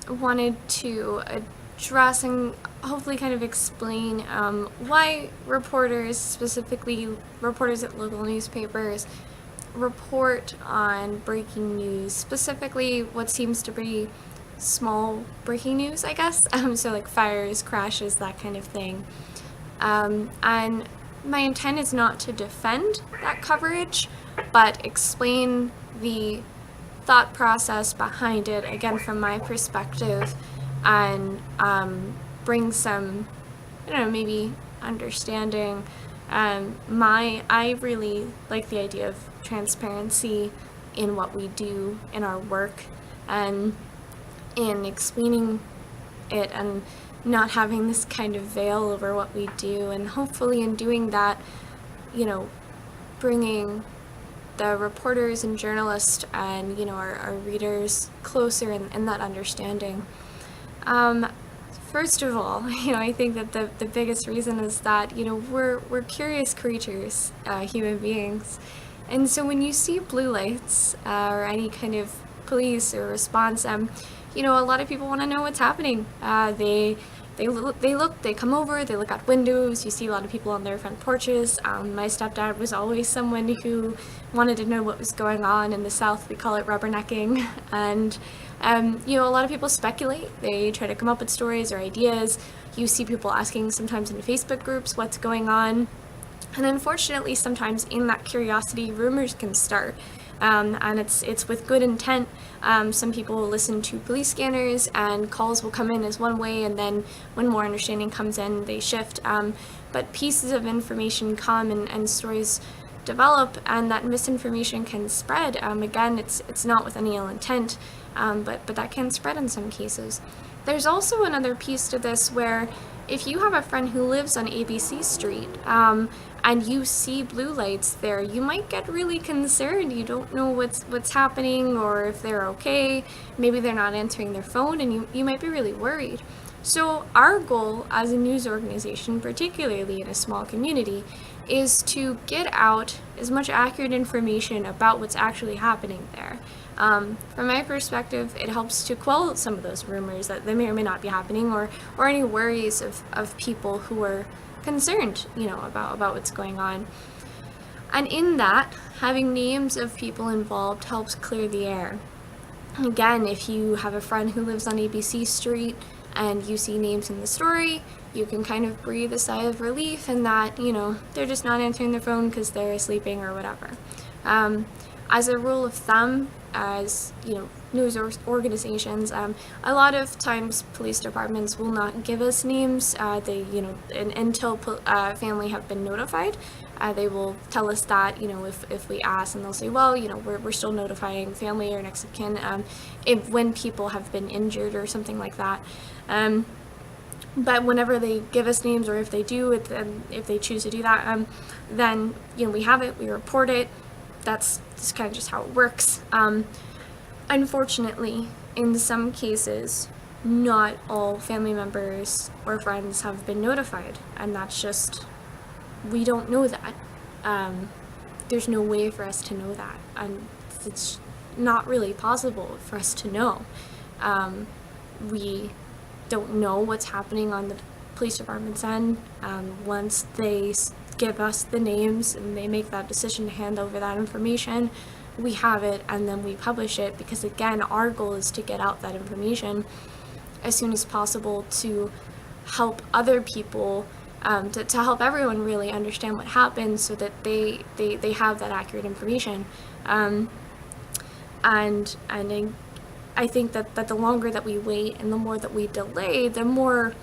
wanted to address and hopefully kind of explain why reporters, specifically reporters at local newspapers, report on breaking news, specifically what seems to be small breaking news, I guess. So like fires, crashes, that kind of thing. And my intent is not to defend that coverage, but explain the thought process behind it, again, from my perspective, and bring some, I don't know, maybe understanding. I really like the idea of transparency in what we do in our work, and in explaining it, and not having this kind of veil over what we do, and hopefully in doing that, bringing the reporters and journalists and our readers closer in that understanding. First of all, I think that the biggest reason is that we're curious creatures, human beings, and so when you see blue lights or any kind of police or response, a lot of people want to know what's happening. They come over, they look out windows, you see a lot of people on their front porches. My stepdad was always someone who wanted to know what was going on. In the South, we call it rubbernecking. And, a lot of people speculate. They try to come up with stories or ideas. You see people asking sometimes in Facebook groups what's going on. And unfortunately, sometimes in that curiosity, rumors can start. And it's with good intent. Some people will listen to police scanners, and calls will come in as one way, and then when more understanding comes in, they shift. But pieces of information come, and stories develop, and that misinformation can spread. Again, it's not with any ill intent, but that can spread in some cases. There's also another piece to this where if you have a friend who lives on ABC Street, and you see blue lights there, you might get really concerned. You don't know what's happening, or if they're okay. Maybe they're not answering their phone, and you might be really worried. So our goal as a news organization, particularly in a small community, is to get out as much accurate information about what's actually happening there. From my perspective, it helps to quell some of those rumors that they may or may not be happening, or any worries of people who are concerned, about what's going on. And in that, having names of people involved helps clear the air. Again, if you have a friend who lives on ABC Street and you see names in the story, you can kind of breathe a sigh of relief in that, they're just not answering their phone because they're sleeping or whatever. As a rule of thumb, as news organizations, a lot of times police departments will not give us names. Until family have been notified, they will tell us that if we ask, and they'll say, well, we're still notifying family or next of kin when people have been injured or something like that. But whenever they give us names, or if they do, if they choose to do that, then we have it, we report it. That's kind of just how it works. Unfortunately, in some cases, not all family members or friends have been notified, and that's just, we don't know that. There's no way for us to know that, and it's not really possible for us to know. We don't know what's happening on the police department's end. Once they give us the names and they make that decision to hand over that information, we have it, and then we publish it, because again, our goal is to get out that information as soon as possible to help other people, to help everyone really understand what happened, so that they have that accurate information. And I think that the longer that we wait and the more that we delay, the more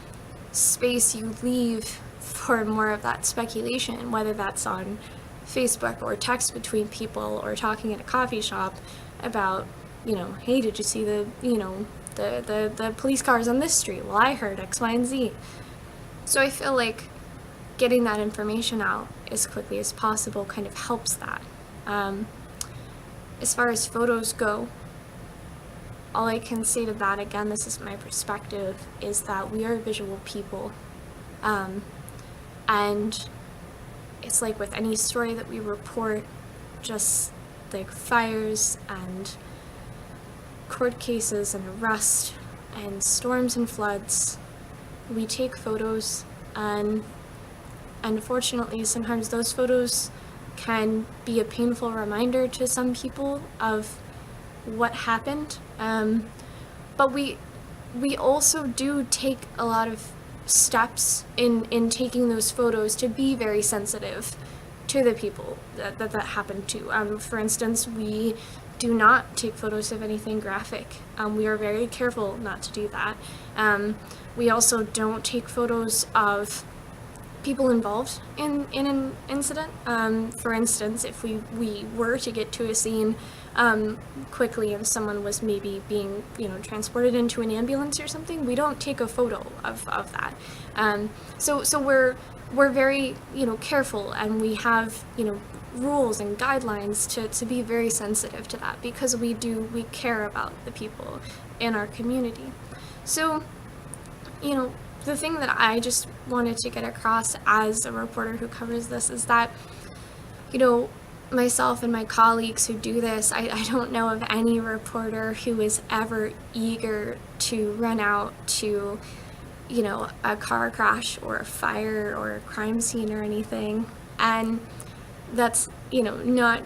space you leave for more of that speculation, whether that's on Facebook or text between people, or talking at a coffee shop about, hey, did you see the police cars on this street? Well, I heard X, Y, and Z. So I feel like getting that information out as quickly as possible kind of helps that. As far as photos go, all I can say to that, again, this is my perspective, is that we are visual people. And it's like with any story that we report, just like fires and court cases and arrest and storms and floods, we take photos, and unfortunately sometimes those photos can be a painful reminder to some people of what happened. But we also do take a lot of steps in taking those photos to be very sensitive to the people that happened to. For instance, we do not take photos of anything graphic. We are very careful not to do that. We also don't take photos of people involved in an incident. For instance, if we were to get to a scene quickly and someone was maybe being transported into an ambulance or something, we don't take a photo of that. So we're very careful, and we have rules and guidelines to be very sensitive to that, because we care about the people in our community. So the thing that I just wanted to get across as a reporter who covers this is that, myself and my colleagues who do this, I don't know of any reporter who is ever eager to run out to, a car crash or a fire or a crime scene or anything. And that's, not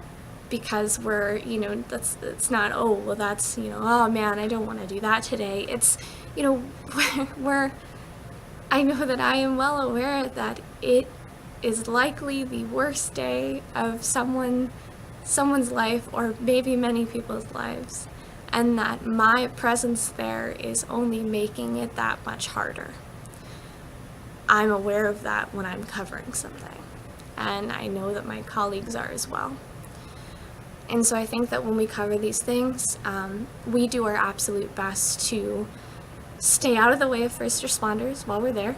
because we're, it's not, oh, well, that's, oh man, I don't want to do that today. It's, I know that I am well aware that it is likely the worst day of someone's life, or maybe many people's lives, and that my presence there is only making it that much harder. I'm aware of that when I'm covering something, and I know that my colleagues are as well. And so I think that when we cover these things, we do our absolute best to stay out of the way of first responders while we're there,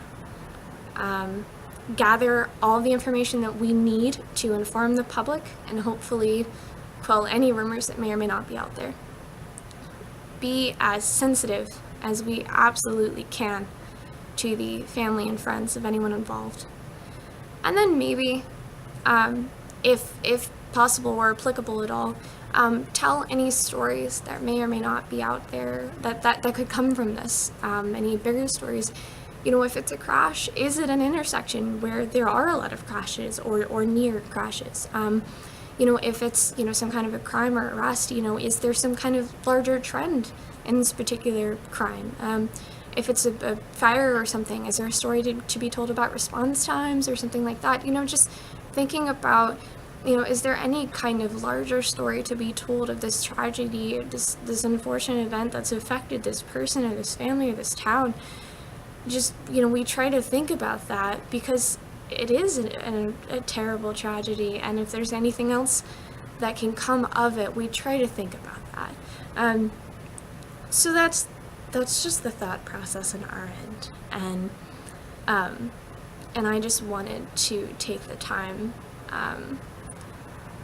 gather all the information that we need to inform the public and hopefully quell any rumors that may or may not be out there. Be as sensitive as we absolutely can to the family and friends of anyone involved. And then maybe, if possible or applicable at all, tell any stories that may or may not be out there that could come from this, any bigger stories. If it's a crash, is it an intersection where there are a lot of crashes or near crashes? If it's, some kind of a crime or arrest, is there some kind of larger trend in this particular crime? If it's a fire or something, is there a story to be told about response times or something like that? Just thinking about, is there any kind of larger story to be told of this tragedy, or this unfortunate event that's affected this person or this family or this town? Just, we try to think about that, because it is a terrible tragedy, and if there's anything else that can come of it, we try to think about that. So that's just the thought process on our end, and I just wanted to take the time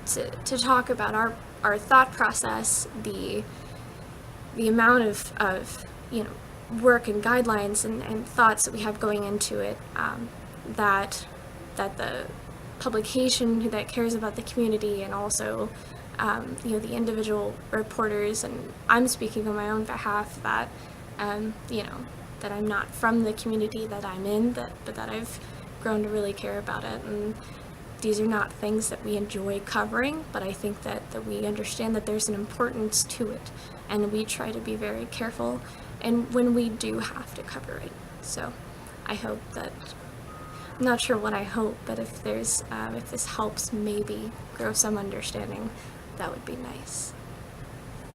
to talk about our thought process, the amount of work and guidelines and thoughts that we have going into it, that the publication that cares about the community, and also the individual reporters, and I'm speaking on my own behalf, that that I'm not from the community that I'm in, but that I've grown to really care about it. And these are not things that we enjoy covering, but I think that we understand that there's an importance to it, and we try to be very careful and when we do have to cover it. So I hope that, I'm not sure what I hope, but if this helps maybe grow some understanding, that would be nice.